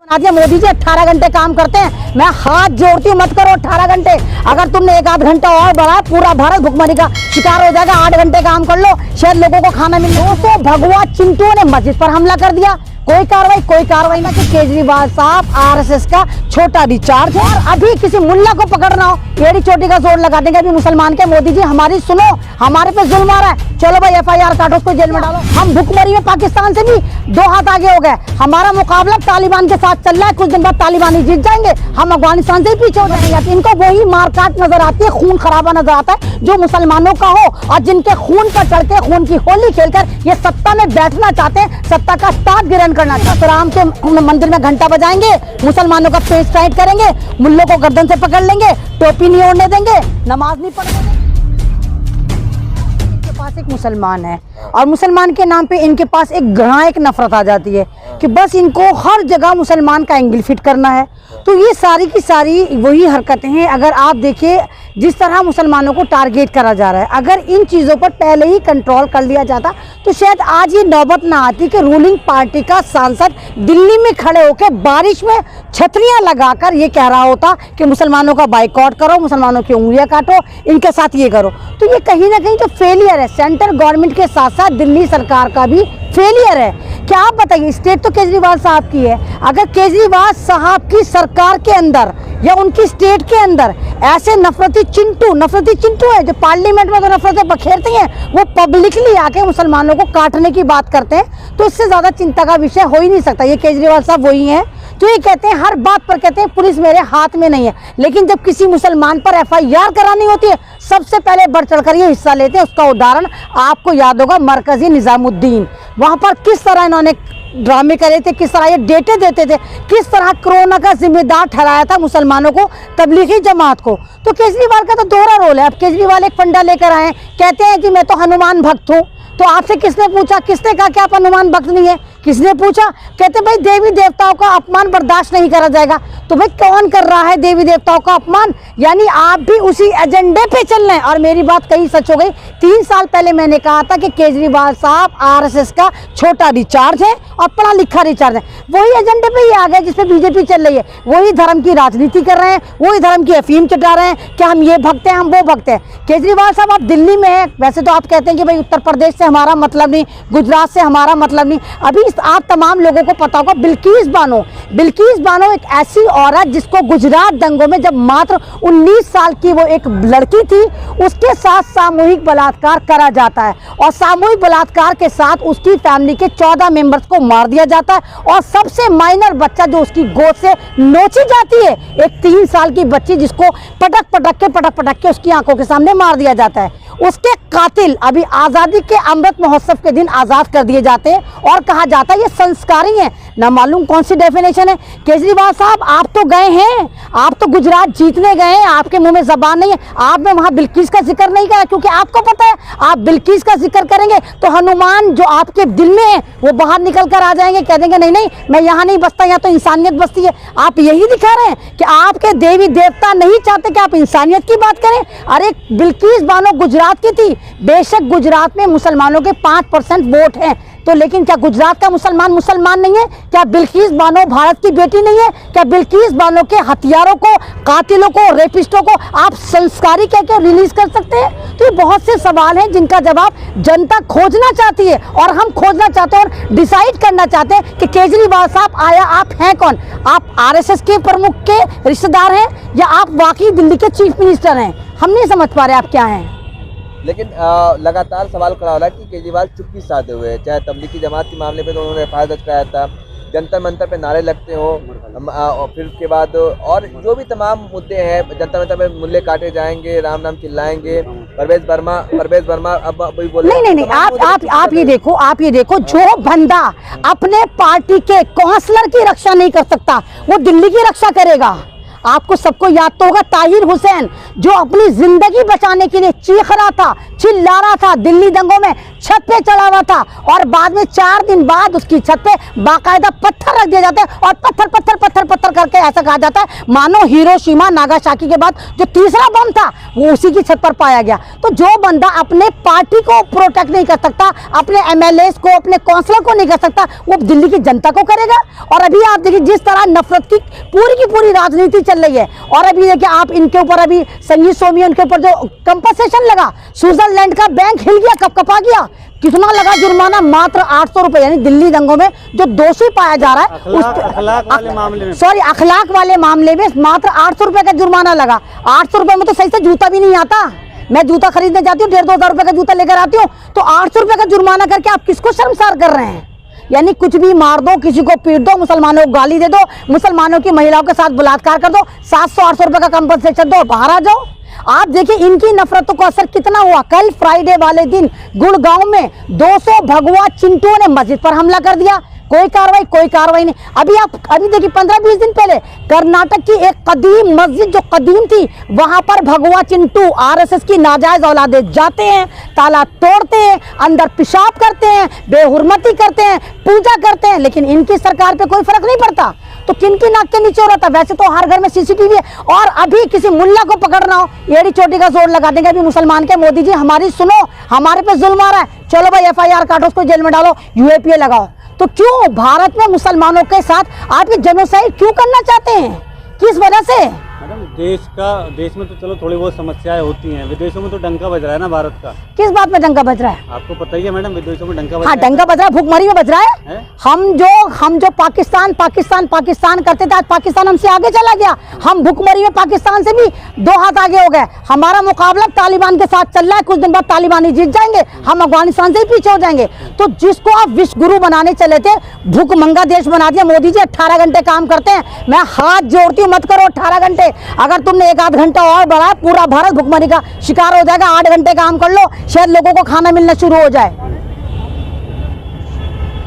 मोदी जी 18 घंटे काम करते हैं। मैं हाथ जोड़ती हूँ, मत करो 18 घंटे। अगर तुमने एक आध घंटा और बढ़ाया, पूरा भारत भुखमरी का शिकार हो जाएगा। 8 घंटे काम कर लो, शायद लोगों को खाना मिले। दोस्तों, भगवा चिंटू ने मस्जिद पर हमला कर दिया, कोई कार्रवाई ना कि केजरीवाल साहब आरएसएस का छोटा रिचार्ज है। और अभी किसी मुल्ला को पकड़ना हो, एड़ी चोटी का जोर लगा देंगे अभी मुसलमान के। मोदी जी हमारी सुनो, हमारे पे जुल्म आ रहा है, चलो भाई FIR काटो, उसको जेल में डालो। हम भुखमरी में पाकिस्तान से भी 2 हाथ आगे हो गए। हमारा मुकाबला तालिबान के साथ चल रहा है, कुछ दिन बाद तालिबान ही जीत जाएंगे, हम अफगानिस्तान से ही पीछे हो जाएंगे। इनको वही मारकाट नजर आती है, खून खराबा नजर आता है जो मुसलमानों का हो, और जिनके खून पर चढ़ के खून की होली खेलकर ये सत्ता में बैठना चाहते हैं, सत्ता का ताज गिरहण करना चाहते हैं। राम के मंदिर में घंटा बजाएंगे, मुसलमानों का पेज टाइट करेंगे, मुल्लों को गर्दन से पकड़ लेंगे, टोपी नहीं ओढ़ने देंगे, नमाज नहीं पढ़ने देंगे। इनके पास एक मुसलमान है और मुसलमान के नाम पे इनके पास एक घृणा, नफरत आ जाती है कि बस इनको हर जगह मुसलमान का एंगल फिट करना है। तो ये सारी की सारी वही हरकतें हैं। अगर आप देखिए जिस तरह मुसलमानों को टारगेट करा जा रहा है, अगर इन चीज़ों पर पहले ही कंट्रोल कर लिया जाता तो शायद आज ये नौबत ना आती कि रूलिंग पार्टी का सांसद दिल्ली में खड़े होकर बारिश में छतरियां लगाकर ये कह रहा होता कि मुसलमानों का बाइकआउट करो, मुसलमानों की उंगलियां काटो, इनके साथ ये करो। तो ये कहीं ना कहीं जो फेलियर है सेंट्रल गवर्नमेंट के साथ साथ दिल्ली सरकार का भी फेलियर है। क्या आप बताइए, स्टेट तो केजरीवाल साहब की है, अगर केजरीवाल साहब की सरकार के अंदर या उनकी स्टेट के अंदर ऐसे नफरती चिंटू है जो पार्लियामेंट में तो नफरतें बखेरती हैं, वो पब्लिकली आके मुसलमानों को काटने की बात करते हैं, तो इससे ज्यादा चिंता का विषय हो ही नहीं सकता। ये केजरीवाल साहब वही हैं जो ये कहते हैं, हर बात पर कहते हैं पुलिस मेरे हाथ में नहीं है, लेकिन जब किसी मुसलमान पर FIR करानी होती है सबसे पहले बढ़ चढ़कर ये हिस्सा लेते हैं। उसका उदाहरण आपको याद होगा, मरकजी निजामुद्दीन, वहां पर किस तरह इन्होंने ड्रामे करे थे, किस तरह ये डेटे देते थे, किस तरह कोरोना का जिम्मेदार ठहराया था मुसलमानों को, तबलीगी जमात को। तो केजरीवाल का तो दोहरा रोल है। अब केजरीवाल एक फंडा लेकर आए, कहते हैं कि मैं तो हनुमान भक्त हूँ। तो आपसे किसने पूछा, किसने कहा कि आप हनुमान भक्त नहीं है? किसने पूछा? कहते भाई देवी देवताओं का अपमान बर्दाश्त नहीं करा जाएगा। तो भाई कौन कर रहा है देवी देवताओं का अपमान? यानी आप भी उसी एजेंडे पे चल रहे हैं। और मेरी बात कहीं सच हो गई, 3 साल पहले मैंने कहा था कि केजरीवाल साहब RSS का छोटा रिचार्ज है और पढ़ा लिखा रिचार्ज है। वही एजेंडे पे ही आ गए जिसपे बीजेपी चल रही है। वही धर्म की राजनीति कर रहे हैं, वही धर्म की अफीम चटा रहे हैं कि हम ये भक्त हैं, हम वो भक्त हैं। केजरीवाल साहब आप दिल्ली में है, वैसे तो आप कहते हैं कि भाई उत्तर प्रदेश से हमारा मतलब नहीं, गुजरात से हमारा मतलब नहीं। अभी आप तमाम लोगों को पता होगा बिल्किस बानो एक ऐसी औरत जिसको गुजरात दंगों में जब मात्र 19 साल की वो एक लड़की थी, उसके साथ सामूहिक बलात्कार करा जाता है और सामूहिक बलात्कार के साथ उसकी फैमिली के 14 मेंबर्स को मार दिया जाता है और सबसे माइनर बच्चा जो उसकी गोद से नोची जाती है, एक 3 साल की बच्ची जिसको पटक के उसकी आंखों के सामने मार दिया जाता है। उसके कातिल अभी आज़ादी के अमृत महोत्सव के दिन आज़ाद कर दिए जाते हैं और कहा जाता है ये संस्कारी हैं। ना मालूम कौन सी डेफिनेशन है। केजरीवाल साहब आप तो गए हैं, आप तो गुजरात जीतने गए हैं, आपके मुंह में जबान नहीं है, आपने वहां बिल्किस का जिक्र नहीं करा, क्योंकि आपको पता है आप बिल्किस का जिक्र करेंगे तो हनुमान जो आपके दिल में है वो बाहर निकल कर आ जाएंगे, कह देंगे नहीं मैं यहाँ नहीं बसता, यहाँ तो इंसानियत बसती है। आप यही दिखा रहे हैं कि आपके देवी देवता नहीं चाहते कि आप इंसानियत की बात करें। अरे बिल्किस बानो गुजरात की थी, बेशक गुजरात में मुसलमानों के 5% वोट हैं, तो लेकिन क्या गुजरात का मुसलमान नहीं है? क्या बिल्किस बानो भारत की बेटी नहीं है? क्या बिल्किस बानो के हथियारों को, कातिलों को, रेपिस्टों को आप संस्कारी कह के रिलीज कर सकते हैं? तो ये बहुत से सवाल हैं जिनका जवाब जनता खोजना चाहती है और हम खोजना चाहते हैं और डिसाइड करना चाहते हैं कि केजरीवाल साहब आया आप हैं कौन? आप RSS के प्रमुख के रिश्तेदार हैं या आप वाकई दिल्ली के चीफ मिनिस्टर हैं? हम नहीं समझ पा रहे आप क्या हैं। लेकिन लगातार सवाल खड़ा हो रहा है कि केजरीवाल चुप्पी साधे हुए हैं। चाहे तबलीगी जमात के मामले पे तो उन्होंने FIR दर्ज कराया था, जंतर मंतर पे नारे लगते हो, फिर उसके बाद और जो भी तमाम मुद्दे हैं, जंतर मंतर पे मुल्ले काटे जाएंगे, राम नाम चिल्लाएंगे, परवेज वर्मा अब अभी बोले नहीं आप ये देखो जो बंदा अपने पार्टी के काउंसलर की रक्षा नहीं कर सकता वो दिल्ली की रक्षा करेगा। आपको सबको याद तो होगा ताहिर हुसैन, जो अपनी जिंदगी बचाने के लिए चीख रहा था, चिल्ला रहा था, दिल्ली दंगों में छत पे चढ़ा हुआ था, और बाद में 4 दिन बाद उसकी छत पे बाकायदा पत्थर रख दिए जाते हैं और पत्थर पत्थर पत्थर पत्थर करके ऐसा कहा जाता है मानो हिरोशिमा नागासाकी के बाद जो तीसरा बम था वो उसी की छत पर पाया गया। तो जो बंदा अपने पार्टी को प्रोटेक्ट नहीं कर सकता, अपने एमएलए को, अपने काउंसलर को नहीं कर सकता, वो दिल्ली की जनता को करेगा। और अभी आप देखिए जिस तरह नफरत की पूरी राजनीति चल रही है, और अभी देखिए आप इनके ऊपर अभी संगीत सोमी उनके ऊपर जो कंपनसेशन लगा, स्विट्जरलैंड का बैंक हिल गया, कपकपा गया, कितना लगा जुर्माना, मात्र 800 रुपए। यानी दिल्ली दंगों में जो दोषी पाया जा रहा है अखलाक वाले मामले में, अखलाक वाले मामले में मात्र 800 रुपए का जुर्माना लगा। 800 रुपए में तो सही से जूता भी नहीं आता। मैं जूता खरीदने जाती हूँ 1,500 2,000 रुपए का जूता लेकर आती हूँ, तो 800 रुपए का जुर्माना करके आप किसको शर्मसार कर रहे हैं? यानी कुछ भी मार दो, किसी को पीट दो, मुसलमानों को गाली दे दो, मुसलमानों की महिलाओं के साथ बलात्कार कर दो, 700-800 रुपए का कंपनसेशन दो, बाहर आ जाओ। आप देखिए इनकी नफरतों का असर कितना हुआ। कल फ्राइडे वाले दिन गुड़गांव में 200 भगवा चिंटुओं ने मस्जिद पर हमला कर दिया, कोई कार्रवाई नहीं। अभी देखिए 15-20 दिन पहले कर्नाटक की एक कदीम मस्जिद जो कदीम थी, वहां पर भगवा चिंटू आरएसएस की नाजायज औलादे जाते हैं, ताला तोड़ते हैं, अंदर पेशाब करते हैं, बेहुरमती करते हैं, पूजा करते हैं, लेकिन इनकी सरकार पे कोई फर्क नहीं पड़ता। तो किनकी नाक के नीचे हो रहा था? वैसे तो हर घर में सीसीटीवी है, और अभी किसी मुल्ला को पकड़ना हो एड़ी चोटी का जोर लगा देंगे। अभी मुसलमान के मोदी जी हमारी सुनो, हमारे पे जुल्म आ रहा है, चलो भाई FIR काटो, उसको जेल में डालो, UAPA लगाओ। तो क्यों भारत में मुसलमानों के साथ आप ये जेनोसाइड क्यों करना चाहते हैं? किस वजह से? मैडम देश में तो चलो थोड़ी बहुत समस्याएं होती हैं, विदेशों में तो डंका बज रहा है ना भारत का। किस बात में डंका बज रहा है? आपको पता ही है मैडम, विदेशों में डंका बज हाँ, रहा है। डंका बज रहा है, भूखमरी में बज रहा है। हम जो पाकिस्तान करते थे, आज पाकिस्तान हमसे आगे चला गया। हम भूखमरी में पाकिस्तान से भी 2 हाथ आगे हो गए। हमारा मुकाबला तालिबान के साथ चल रहा है, कुछ दिन बाद तालिबान ही जीत जाएंगे, हम अफगानिस्तान से ही पीछे हो जाएंगे। तो जिसको आप विश्व गुरु बनाने चले थे, भूखमंगा देश बना दिया। मोदी जी 18 घंटे काम करते हैं, मैं हाथ जोड़ती हूँ, मत करो 18 घंटे। अगर तुमने 1-8 घंटा और बढ़ाया, पूरा भारत भुखमरी का शिकार हो जाएगा। 8 घंटे काम कर लो, शायद लोगों को खाना मिलना शुरू हो जाए।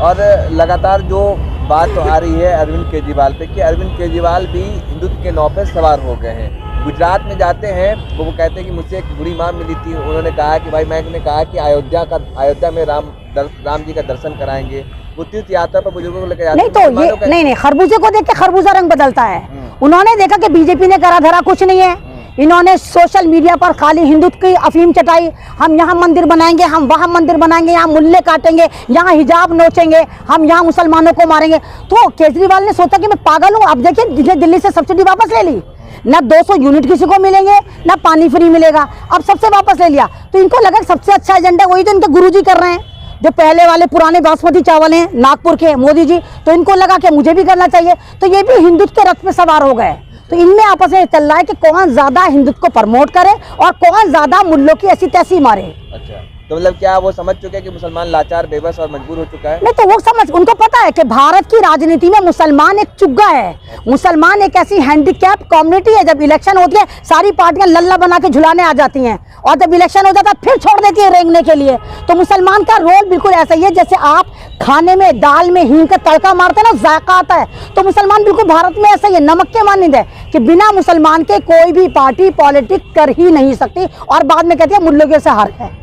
और लगातार जो बात तो आ रही है अरविंद केजरीवाल पे कि अरविंद केजरीवाल भी हिंदुत्व के नाव पे सवार हो गए हैं। गुजरात में जाते हैं वो कहते हैं कि मुझसे एक बूढ़ी माँ मिली थी, उन्होंने कहा कि भाई मैंने कहा कि अयोध्या में राम जी का दर्शन कराएंगे। वो तीर्थ यात्रा पर बुजुर्गों को लेकर जाते नहीं, तो ये नहीं, खरबूजे को देख के खरबूजा रंग बदलता है। उन्होंने देखा कि बीजेपी ने करा धरा कुछ नहीं है, इन्होंने सोशल मीडिया पर खाली हिंदुत्व की अफीम चटाई। हम यहाँ मंदिर बनाएंगे, हम वहाँ मंदिर बनाएंगे, यहाँ मुल्ले काटेंगे, यहाँ हिजाब नोचेंगे, हम यहाँ मुसलमानों को मारेंगे। तो केजरीवाल ने सोचा कि मैं पागल हूँ। अब देखिए जिसने दिल्ली से सब्सिडी वापस ले ली, ना 200 यूनिट किसी को मिलेंगे, ना पानी फ्री मिलेगा, अब सबसे वापस ले लिया। तो इनको लगा सबसे अच्छा एजेंडा वही तो इनके गुरुजी कर रहे हैं, जो पहले वाले पुराने बासमती चावल हैं नागपुर के मोदी जी। तो इनको लगा कि मुझे भी करना चाहिए, तो ये भी हिंदुत्व के रथ पे सवार हो गए। तो इनमें आपस में चल रहा है कि कौन ज्यादा हिंदुत्व को प्रमोट करे और कौन ज्यादा मुल्लों की ऐसी तैसी मारे। अच्छा, तो मतलब क्या वो समझ चुके हैं कि मुसलमान लाचार, बेबस और मजबूर हो चुका है? नहीं, तो वो समझ, उनको पता है कि भारत की राजनीति में मुसलमान एक चुग्गा है। मुसलमान एक ऐसी हैंडीकैप कम्युनिटी है, जब इलेक्शन होती है सारी पार्टियां लल्ला बना के झुलाने आ जाती हैं, और जब इलेक्शन हो जाता है फिर छोड़ देती है रेंगने के लिए। तो मुसलमान का रोल बिल्कुल ऐसा ही है, जैसे आप खाने में दाल में हींग का तड़का मारते हैं ना, जायका आता है। तो मुसलमान बिल्कुल भारत में ऐसा ही है, नमक के मानंद है कि बिना मुसलमान के कोई भी पार्टी पॉलिटिक्स कर ही नहीं सकती, और बाद में कहती है मुल्लों के से हार है।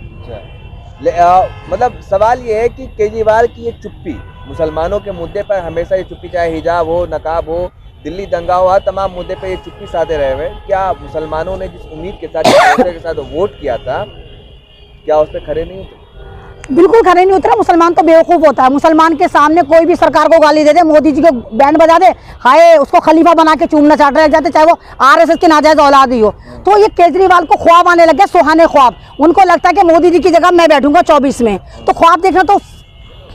मतलब सवाल ये है कि केजरीवाल की ये चुप्पी, मुसलमानों के मुद्दे पर हमेशा ये चुप्पी, चाहे हिजाब हो, नकाब हो, दिल्ली दंगा हो, हर तमाम मुद्दे पे ये चुप्पी साधे रहे हुए, क्या मुसलमानों ने जिस उम्मीद के साथ वोट किया था, क्या उस पर खरे नहीं उतरे? बिल्कुल खरे नहीं उतरा। मुसलमान तो बेवकूफ़ होता है। मुसलमान के सामने कोई भी सरकार को गाली दे दे, मोदी जी को बैंड बजा दे, हाय उसको खलीफा बना के चूमना चाट रहे जाते, चाहे वो आरएसएस की नाजायज औलाद ही हो। तो ये केजरीवाल को ख्वाब आने लगे, सुहाने ख्वाब। उनको लगता है कि मोदी जी की जगह मैं बैठूंगा 24 में। तो ख्वाब देखना तो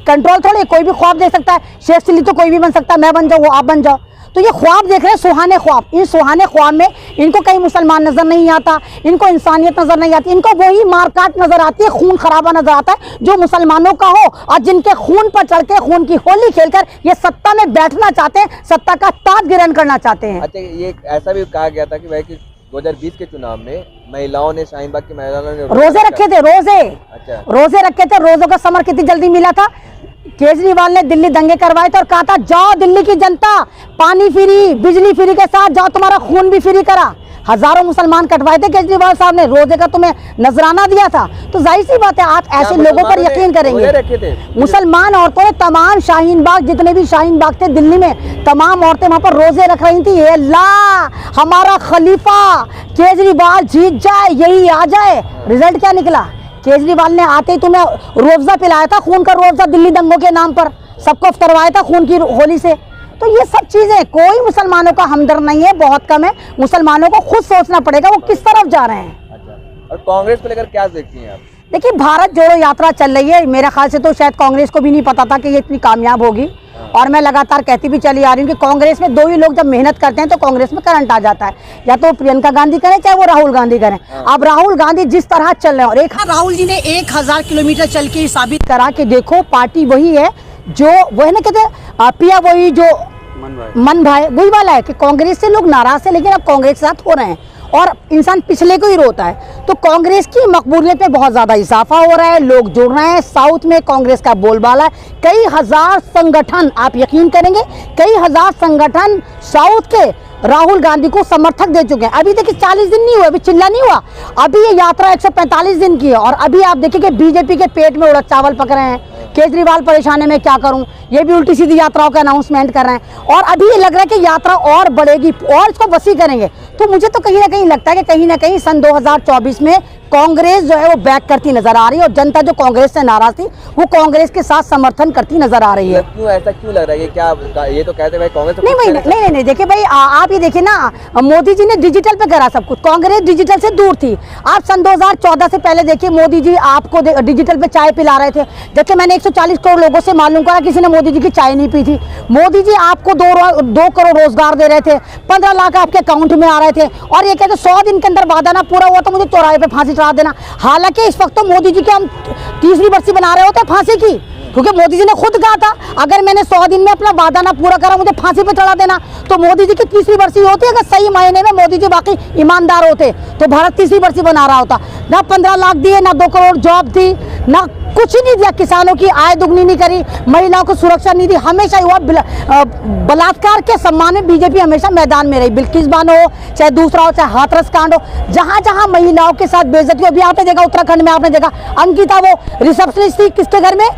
कंट्रोल थोड़े, कोई भी ख्वाब देख सकता है। शेख चिल्ली तो कोई भी बन सकता है, मैं बन जाऊँ वो आप बन जाओ। तो ये ख्वाब देख रहे हैं, सुहाने ख्वाब। इन सुहाने ख्वाब में इनको कहीं मुसलमान नजर नहीं आता, इनको इंसानियत नजर नहीं आती, इनको वही मारकाट नजर आती है, खून खराबा नजर आता है जो मुसलमानों का हो, और जिनके खून पर चढ़ के खून की होली खेलकर ये सत्ता में बैठना चाहते हैं, सत्ता का ताज ग्रहण करना चाहते हैं। अच्छा, ये ऐसा भी कहा गया था कि भाई कि 2020 के चुनाव में महिलाओं ने, शाहीन बाग की महिलाओं ने रोजे रखे थे, रोजे। अच्छा, रोजे रखे थे। रोजों का समर कितनी जल्दी मिला था? केजरीवाल ने दिल्ली दंगे करवाए थे और कहा था जाओ दिल्ली की जनता, पानी फ्री, बिजली फ्री के साथ जाओ, तुम्हारा खून भी फ्री करा। हजारों मुसलमान कटवाए थे केजरीवाल साहब ने, रोजे का तुम्हें नजराना दिया था। तो जाहिर सी बात है आप ऐसे लोगों पर यकीन करेंगे। मुसलमान औरतों ने तमाम शाहीन बाग, जितने भी शाहीन बाग थे दिल्ली में, तमाम औरतें वहां पर रोजे रख रही थी। अल्लाह हमारा खलीफा केजरीवाल जीत जाए, यही आ जाए। रिजल्ट क्या निकला? केजरीवाल ने आते ही तुम्हें रोअफ़ज़ा पिलाया था, खून का रोअफ़ज़ा दिल्ली दंगों के नाम पर, सबको करवाया था खून की होली से। तो ये सब चीजें, कोई मुसलमानों का हमदर्द नहीं है, बहुत कम है। मुसलमानों को खुद सोचना पड़ेगा वो किस तरफ जा रहे हैं। अच्छा, और कांग्रेस को लेकर क्या देखती हैं आप? देखिए, भारत जोड़ो यात्रा चल रही है, मेरे ख्याल से तो शायद कांग्रेस को भी नहीं पता था कि ये इतनी कामयाब होगी। और मैं लगातार कहती भी चली आ रही हूँ कि कांग्रेस में दो ही लोग जब मेहनत करते हैं तो कांग्रेस में करंट आ जाता है, या तो प्रियंका गांधी करें चाहे वो राहुल गांधी करें। अब राहुल गांधी जिस तरह चल रहे हैं, और एक राहुल जी ने 1000 किलोमीटर चल के साबित करा कि देखो पार्टी वही है जो, वो है ना कहते हैं पिया वही जो मन भाई, वही वाला है कि कांग्रेस से लोग नाराज थे लेकिन अब कांग्रेस के साथ हो रहे हैं और इंसान पिछले को ही रोता है। तो कांग्रेस की मकबूलियत में बहुत ज़्यादा इजाफा हो रहा है, लोग जुड़ रहे हैं। साउथ में कांग्रेस का बोलबाला है, कई हजार संगठन, आप यकीन करेंगे कई हजार संगठन साउथ के राहुल गांधी को समर्थक दे चुके हैं। अभी देखिए 40 दिन नहीं हुए, अभी चिल्ला नहीं हुआ, अभी ये यात्रा 145 दिन की है। और अभी आप देखिए कि बीजेपी के पेट में उड़द चावल पक रहे हैं। केजरीवाल परेशान है, मैं क्या करूं, ये भी उल्टी सीधी यात्राओं का अनाउंसमेंट कर रहे हैं। और अभी ये लग रहा है कि यात्रा और बढ़ेगी और इसको वसी करेंगे। तो मुझे तो कहीं ना कहीं लगता है कि कहीं ना कहीं सन 2024 में कांग्रेस जो है वो बैक करती नजर आ रही है और जनता जो कांग्रेस से नाराज थी वो कांग्रेस के साथ समर्थन करती नजर आ रही है। क्यों ऐसा क्यों लग रहा है? क्या ये तो कहते भाई कांग्रेस तो नहीं, देखिए भाई, आप ये देखिए ना, मोदी जी ने डिजिटल पे करा सब कुछ, कांग्रेस डिजिटल से दूर थी। आप सन 2014 से पहले देखिए, मोदी जी आपको डिजिटल पे चाय पिला रहे थे। देखिए मैंने 140 करोड़ लोगों से मालूम करा, किसी ने मोदी जी की चाय नहीं पी थी। मोदी जी आपको 2 करोड़ रोजगार दे रहे थे, 15 लाख आपके अकाउंट में आ रहे थे। और ये कहते 100 दिन के अंदर वादा ना पूरा हुआ तो मुझे चौराहे पे फांसी चढ़ा देना। हालांकि इस वक्त तो मोदी जी की हम तीसरी बरसी बना रहे होते फांसी की, क्योंकि मोदी जी ने खुद कहा था अगर मैंने 100 दिन में अपना वादा ना पूरा करा मुझे फांसी पे चढ़ा देना। तो मोदी जी की तीसरी बरसी होती है, अगर सही मायने में मोदी जी बाकी ईमानदार होते तो भारत तीसरी बरसी बना रहा होता। ना 15 लाख दिए, ना 2 करोड़ जॉब थी, ना कुछ ही नहीं दिया, किसानों की आय दुगनी नहीं करी, महिलाओं को सुरक्षा नहीं दी। हमेशा हुआ बलात्कार के सम्मान में बीजेपी हमेशा मैदान में रही। बिल्किस बानो हो चाहे दूसरा हो, चाहे हाथरस कांड हो, जहां जहां महिलाओं के साथ बेइज्जती हो। अभी आपने देखा उत्तराखंड में, आपने देखा अंकिता वो रिसेप्शनिस्ट थी, किसके घर में?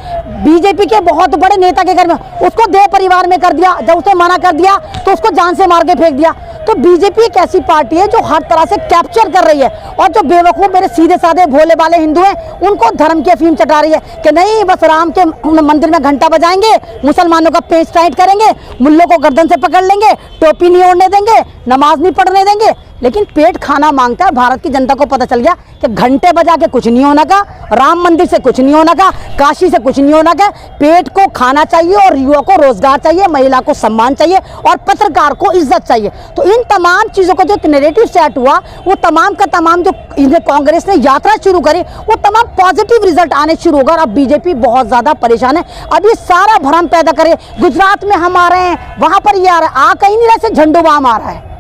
बीजेपी के बहुत बड़े नेता के घर में, उसको देह परिवार में कर दिया। जब उसने मना कर दिया तो उसको जान से मार के फेंक दिया। तो बीजेपी एक ऐसी पार्टी है जो हर तरह से कैप्चर कर रही है और जो बेवकूफ मेरे सीधे साधे भोले भाले हिंदू हैं उनको धर्म की अफीम चटा रही है कि नहीं बस राम के मंदिर में घंटा बजाएंगे, मुसलमानों का पेच टाइट करेंगे, मुल्लों को गर्दन से पकड़ लेंगे, टोपी नहीं ओढ़ने देंगे, नमाज नहीं पढ़ने देंगे। लेकिन पेट खाना मांगता है। भारत की जनता को पता चल गया कि घंटे बजा के कुछ नहीं होना का, राम मंदिर से कुछ नहीं होना का, काशी से कुछ नहीं होना का। पेट को खाना चाहिए और युवा को रोजगार चाहिए, महिला को सम्मान चाहिए और पत्रकार को इज्जत चाहिए। तो इन तमाम चीज़ों का जो नैरेटिव सेट हुआ वो तमाम का तमाम जो कांग्रेस ने यात्रा शुरू करी वो तमाम पॉजिटिव रिजल्ट आने शुरू होगा। और अब बीजेपी बहुत ज़्यादा परेशान है। अब ये सारा भ्रम पैदा करे, गुजरात में हम आ रहे हैं, वहाँ पर ये आ रहा है, आ कहीं नहीं रहा, झंडू बाम आ रहा है।